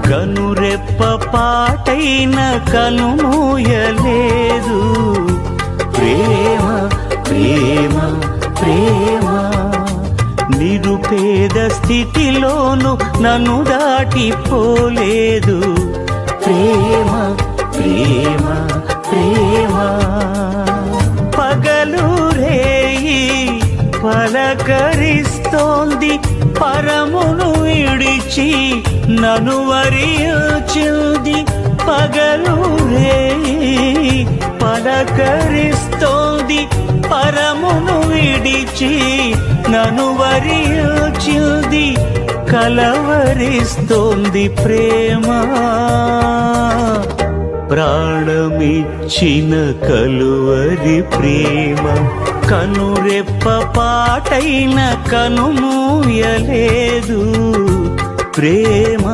కనురెప్ప పాటైన కనుమూయలేదు. ప్రేమ ప్రేమ ప్రేమ నిరుపేద స్థితిలోను నన్ను దాటిపోలేదు. ప్రేమ ప్రేమ ప్రేమ పగలు రేయి పలకరిస్తోంది, పరమును విడిచి నన్ను వరించింది. పగలు రేయి పలకరిస్తోంది, పరమును విడిచి నన్ను వరించింది. కలవరిస్తోంది ప్రేమ, ప్రాణమిచ్చిన కలువరి ప్రేమ. కనురెప్ప పాటైన కనుమూయలేదు. ప్రేమ